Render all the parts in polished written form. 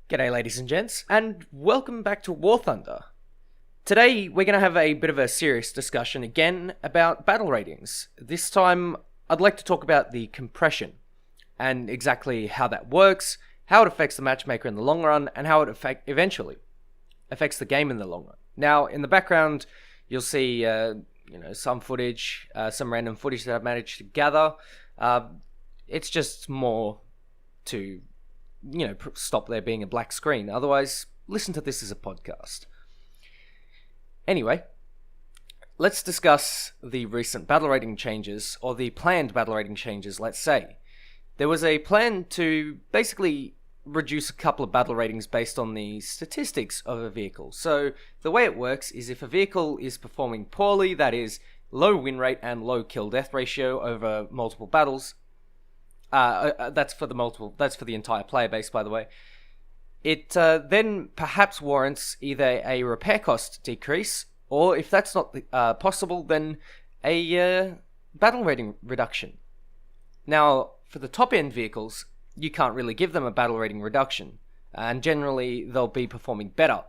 G'day ladies and gents, and welcome back to War Thunder. Today we're going to have a bit of a serious discussion again about battle ratings. This time I'd like to talk about the compression, and exactly how that works, how it affects the matchmaker in the long run, and how it eventually affects the game in the long run. Now, in the background, you'll see some footage, some random footage that I've managed to gather. It's just more to stop there being a black screen. Otherwise, listen to this as a podcast. Anyway, let's discuss the recent battle rating changes, or the planned battle rating changes, let's say. There was a plan to basically reduce a couple of battle ratings based on the statistics of a vehicle. So, the way it works is if a vehicle is performing poorly, that is, low win rate and low kill-death ratio over multiple battles, that's for the entire player base, by the way. It then perhaps warrants either a repair cost decrease, or if that's not possible, then a battle rating reduction. Now, for the top end vehicles, you can't really give them a battle rating reduction, and generally they'll be performing better.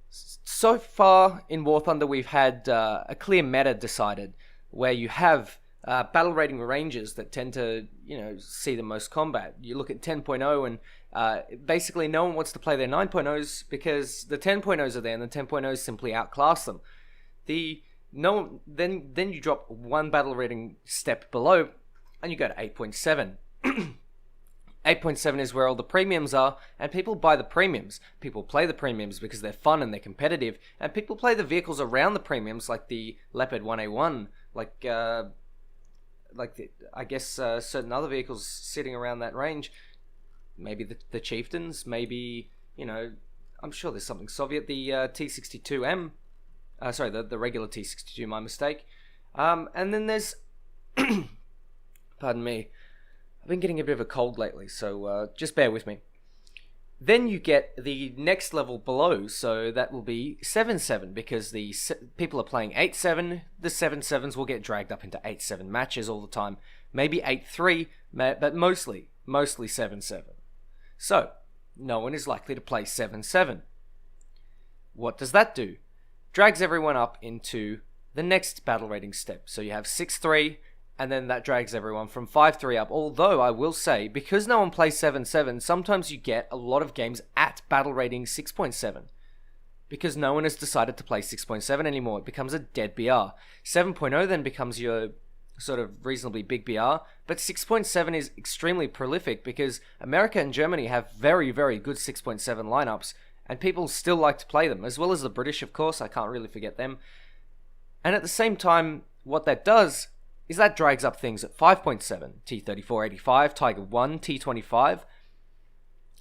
So far in War Thunder, we've had a clear meta decided, where you have battle rating ranges that tend to, see the most combat. You look at 10.0 and basically no one wants to play their 9.0s because the 10.0s are there and the 10.0s simply outclass them. Then you drop one battle rating step below and you go to 8.7. 8.7 is where all the premiums are, and people buy the premiums. People play the premiums because they're fun and they're competitive, and people play the vehicles around the premiums, like the Leopard 1A1, certain other vehicles sitting around that range. Maybe the Chieftains, maybe, I'm sure there's something Soviet, the T62M, the regular T62, my mistake. And then there's, pardon me, I've been getting a bit of a cold lately, so just bear with me. Then you get the next level below, so that will be 7-7, because the people are playing 8-7, the 7-7s will get dragged up into 8-7 matches all the time. Maybe 8-3, but mostly 7-7. So, no one is likely to play 7-7. What does that do? Drags everyone up into the next battle rating step. So you have 6-3, and then that drags everyone from 5-3 up. Although, I will say, because no one plays 7-7, sometimes you get a lot of games at battle rating 6.7. Because no one has decided to play 6.7 anymore. It becomes a dead BR. 7.0 then becomes your sort of reasonably big BR. But 6.7 is extremely prolific because America and Germany have very, very good 6.7 lineups. And people still like to play them. As well as the British, of course. I can't really forget them. And at the same time, what that does is that drags up things at 5.7, T-34-85, Tiger 1, T-25.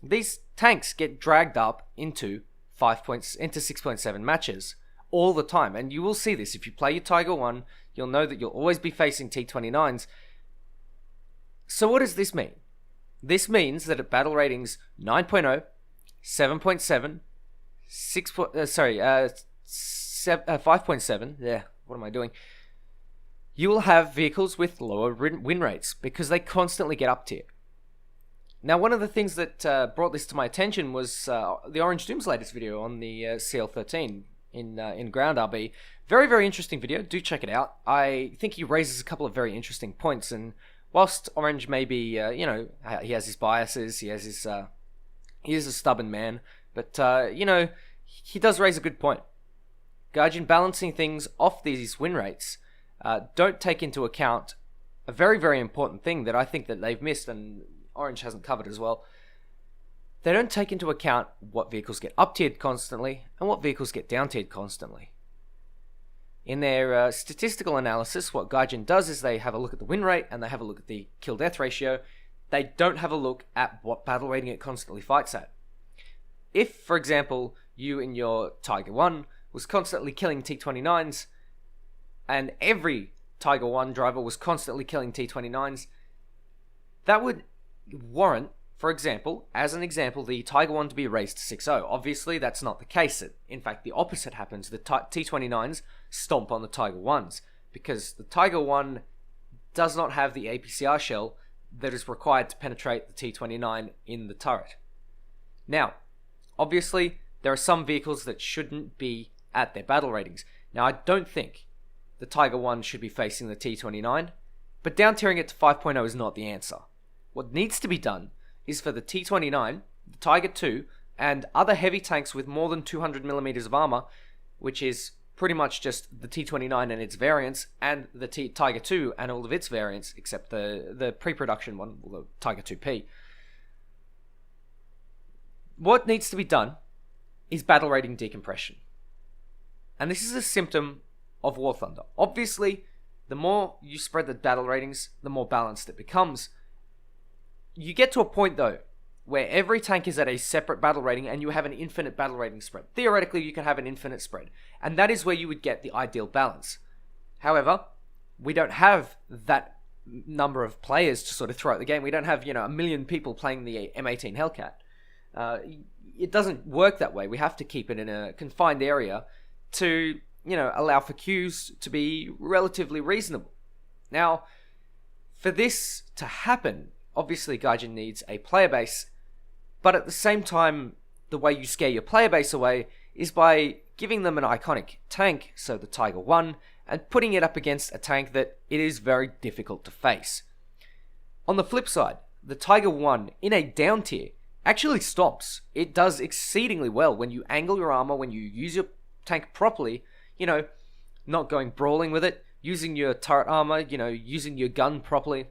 These tanks get dragged up into 6.7 matches all the time. And you will see this. If you play your Tiger 1, you'll know that you'll always be facing T-29s. So what does this mean? This means that at battle ratings 9.0, 7.7, 5.7, what am I doing? You will have vehicles with lower win rates because they constantly get up tier. Now, one of the things that brought this to my attention was the Orange Doom's latest video on the CL13 in Ground RB. Very, very interesting video. Do check it out. I think he raises a couple of very interesting points. And whilst Orange may be, he has his biases, he is a stubborn man, but he does raise a good point. Gaijin balancing things off these win rates. Don't take into account a very, very important thing that I think that they've missed and Orange hasn't covered as well. They don't take into account what vehicles get up-tiered constantly and what vehicles get down-tiered constantly. In their statistical analysis, what Gaijin does is they have a look at the win rate and they have a look at the kill-death ratio. They don't have a look at what battle rating it constantly fights at. If, for example, you in your Tiger 1 was constantly killing T-29s, and every Tiger 1 driver was constantly killing T-29s, that would warrant, for example, as an example, the Tiger 1 to be raised to 6-0. Obviously, that's not the case. In fact, the opposite happens. The T-29s stomp on the Tiger 1s, because the Tiger 1 does not have the APCR shell that is required to penetrate the T-29 in the turret. Now, obviously, there are some vehicles that shouldn't be at their battle ratings. Now, I don't think the Tiger 1 should be facing the T29, but down tiering it to 5.0 is not the answer. What needs to be done is for the T29, the Tiger 2, and other heavy tanks with more than 200mm of armor, which is pretty much just the T29 and its variants, and the Tiger 2 and all of its variants, except the pre-production one, the Tiger 2P. What needs to be done is battle rating decompression. And this is a symptom of War Thunder. Obviously, the more you spread the battle ratings, the more balanced it becomes. You get to a point, though, where every tank is at a separate battle rating and you have an infinite battle rating spread. Theoretically, you can have an infinite spread. And that is where you would get the ideal balance. However, we don't have that number of players to sort of throw out the game. We don't have, a million people playing the M18 Hellcat. It doesn't work that way. We have to keep it in a confined area to, allow for queues to be relatively reasonable. Now, for this to happen, obviously Gaijin needs a player base, but at the same time, the way you scare your player base away is by giving them an iconic tank, so the Tiger 1, and putting it up against a tank that it is very difficult to face. On the flip side, the Tiger 1 in a down tier actually stomps. It does exceedingly well when you angle your armor, when you use your tank properly, not going brawling with it, using your turret armor, using your gun properly,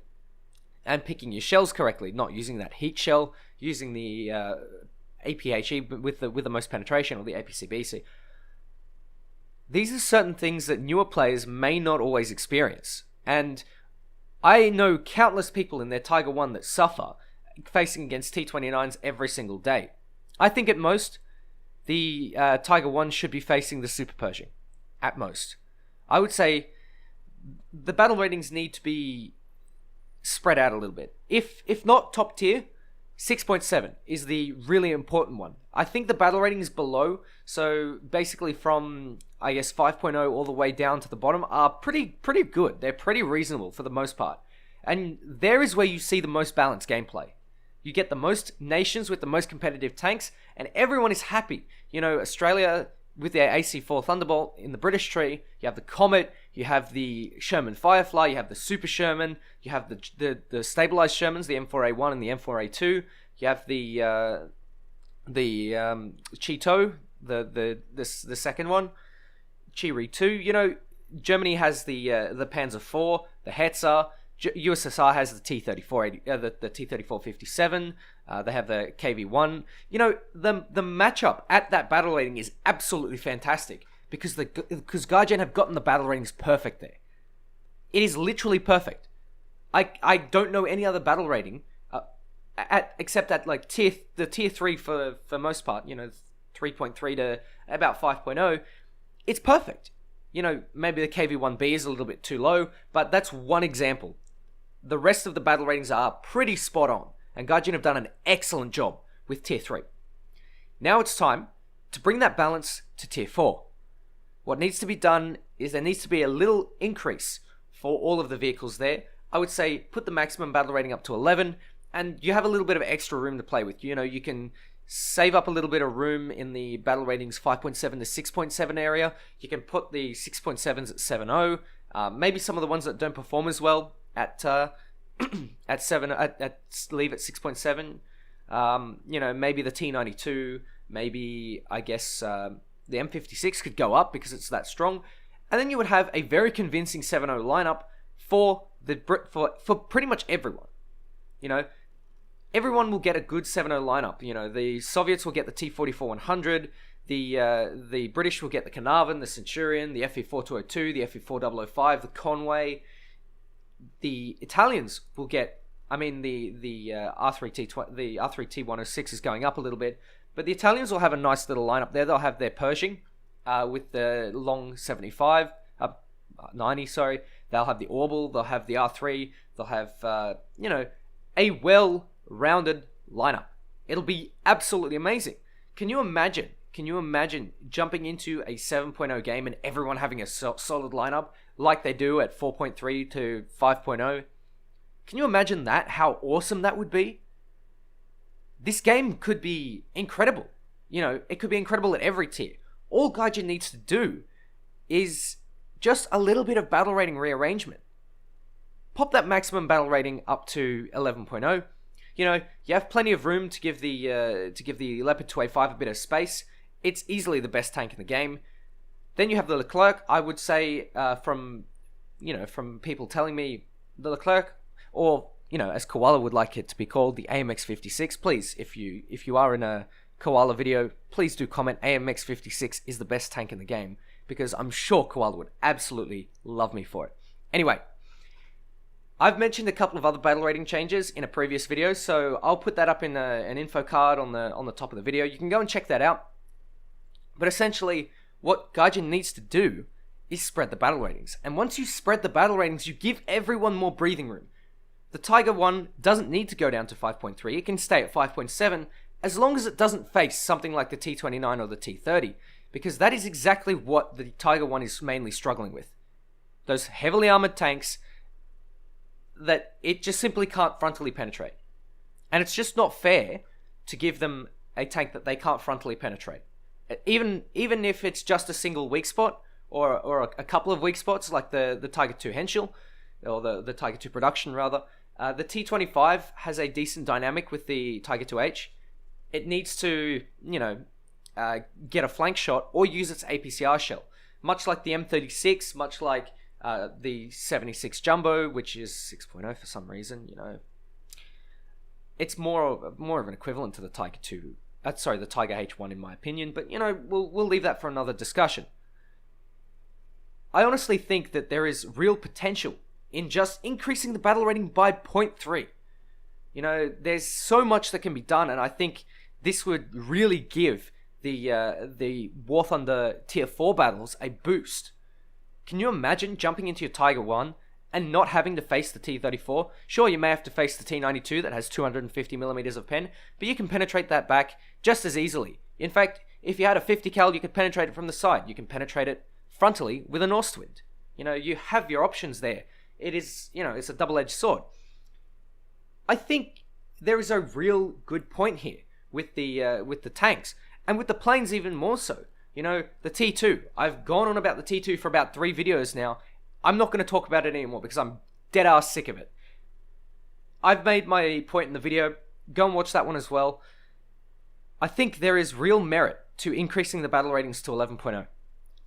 and picking your shells correctly, not using that heat shell, using the APHE with the most penetration, or the APCBC. These are certain things that newer players may not always experience, and I know countless people in their Tiger 1 that suffer facing against T29s every single day. I think at most, the Tiger 1 should be facing the Super Pershing. At most. I would say the battle ratings need to be spread out a little bit. If not top tier, 6.7 is the really important one. I think the battle ratings below, so basically from, 5.0 all the way down to the bottom, are pretty good. They're pretty reasonable for the most part. And there is where you see the most balanced gameplay. You get the most nations with the most competitive tanks, and everyone is happy. Australia with their AC-4 Thunderbolt in the British tree, you have the Comet, you have the Sherman Firefly, you have the Super Sherman, you have the stabilized Shermans, the M4A1 and the M4A2, you have the Cheeto, the second one, Chiri 2. Germany has the Panzer IV, the Hetzer. USSR has the T-34, the T-34-57. They have the KV-1. The matchup at that battle rating is absolutely fantastic because Gaijin have gotten the battle ratings perfect there. It is literally perfect. I don't know any other battle rating except at like the tier 3 for most part. 3.3 to about 5.0. It's perfect. Maybe the KV-1B is a little bit too low, but that's one example. The rest of the battle ratings are pretty spot on, and Gaijin have done an excellent job with Tier 3. Now it's time to bring that balance to Tier 4. What needs to be done is there needs to be a little increase for all of the vehicles there. I would say put the maximum battle rating up to 11, and you have a little bit of extra room to play with. You can save up a little bit of room in the battle ratings 5.7 to 6.7 area. You can put the 6.7s at 7.0. Maybe some of the ones that don't perform as well at 7 leave at 6.7. Maybe the T92, maybe the M56 could go up because it's that strong, and then you would have a very convincing 7.0 lineup for pretty much everyone. Everyone will get a good 7.0 lineup. The Soviets will get the T-44-100, the British will get the Carnarvon, the Centurion, the FE-4202, the FE-4005, the Conway. The Italians will get, the R3T106 is going up a little bit, but the Italians will have a nice little lineup there. They'll have their Pershing with the long 90, sorry. They'll have the Orbital, they'll have the R3, they'll have, a well-rounded lineup. It'll be absolutely amazing. Can you imagine jumping into a 7.0 game and everyone having a solid lineup like they do at 4.3 to 5.0? Can you imagine that? How awesome that would be? this game could be incredible. You know, it could be incredible at every tier. All Gaijin needs to do is just a little bit of battle rating rearrangement. Pop that maximum battle rating up to 11.0. You know, you have plenty of room to give the Leopard 2A5 a bit of space. It's easily the best tank in the game. Then you have the Leclerc. I would say from people telling me the Leclerc, or as Koala would like it to be called, the AMX56. Please, if you are in a Koala video, please do comment AMX56 is the best tank in the game, because I'm sure Koala would absolutely love me for it. Anyway, I've mentioned a couple of other battle rating changes in a previous video, so I'll put that up in an info card on the top of the video. You can go and check that out. But essentially, what Gaijin needs to do is spread the battle ratings. And once you spread the battle ratings, you give everyone more breathing room. The Tiger 1 doesn't need to go down to 5.3. It can stay at 5.7 as long as it doesn't face something like the T29 or the T30, because that is exactly what the Tiger 1 is mainly struggling with. Those heavily armored tanks that it just simply can't frontally penetrate. And it's just not fair to give them a tank that they can't frontally penetrate. Even if it's just a single weak spot, or a couple of weak spots, like the Tiger 2 Henschel, or the Tiger 2 Production rather. The T25 has a decent dynamic with the Tiger 2H. It needs to, get a flank shot or use its APCR shell. Much like the M36, much like the 76 Jumbo, which is 6.0 for some reason, It's more of an equivalent to the Tiger 2. The Tiger H1 in my opinion, but we'll leave that for another discussion. I honestly think that there is real potential in just increasing the battle rating by 0.3. There's so much that can be done, and I think this would really give the War Thunder Tier 4 battles a boost. Can you imagine jumping into your Tiger 1 and not having to face the T34? Sure, you may have to face the T92 that has 250mm of pen, but you can penetrate that back just as easily. In fact, if you had a 50 cal, you could penetrate it from the side. You can penetrate it frontally with an Ostwind. You have your options there. It is, it's a double-edged sword. I think there is a real good point here with the tanks, and with the planes even more so. The T2. I've gone on about the T2 for about 3 videos now. I'm not going to talk about it anymore because I'm dead-ass sick of it. I've made my point in the video. Go and watch that one as well. I think there is real merit to increasing the battle ratings to 11.0.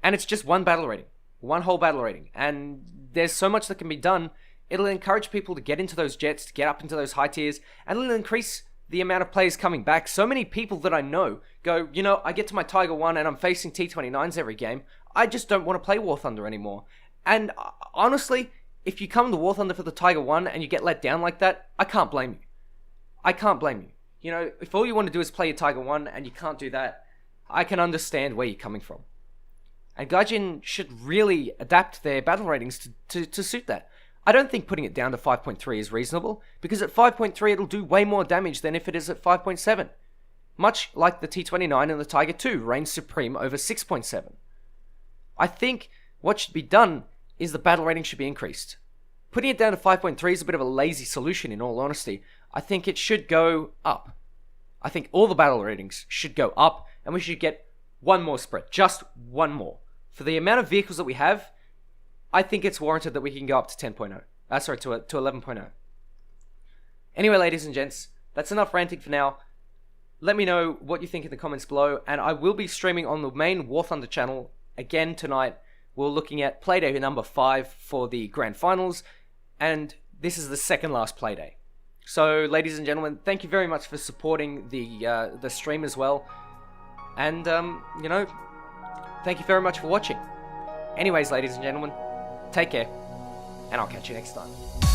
And it's just one battle rating. One whole battle rating. And there's so much that can be done. It'll encourage people to get into those jets, to get up into those high tiers, and it'll increase the amount of players coming back. So many people that I know go, I get to my Tiger 1 and I'm facing T29s every game. I just don't want to play War Thunder anymore. And honestly, if you come to War Thunder for the Tiger 1 and you get let down like that, I can't blame you. I can't blame you. If all you want to do is play your Tiger 1 and you can't do that, I can understand where you're coming from. And Gaijin should really adapt their battle ratings to suit that. I don't think putting it down to 5.3 is reasonable, because at 5.3 it'll do way more damage than if it is at 5.7. Much like the T29 and the Tiger 2 reigns supreme over 6.7. I think what should be done is the battle rating should be increased. Putting it down to 5.3 is a bit of a lazy solution, in all honesty. I think it should go up. I think all the battle ratings should go up, and we should get one more spread. Just one more. For the amount of vehicles that we have, I think it's warranted that we can go up to 10.0. To 11.0. Anyway, ladies and gents, that's enough ranting for now. Let me know what you think in the comments below, and I will be streaming on the main War Thunder channel again tonight. We're looking at Playday number 5 for the Grand Finals, and this is the second last Playday. So, ladies and gentlemen, thank you very much for supporting the stream as well. And, thank you very much for watching. Anyways, ladies and gentlemen, take care, and I'll catch you next time.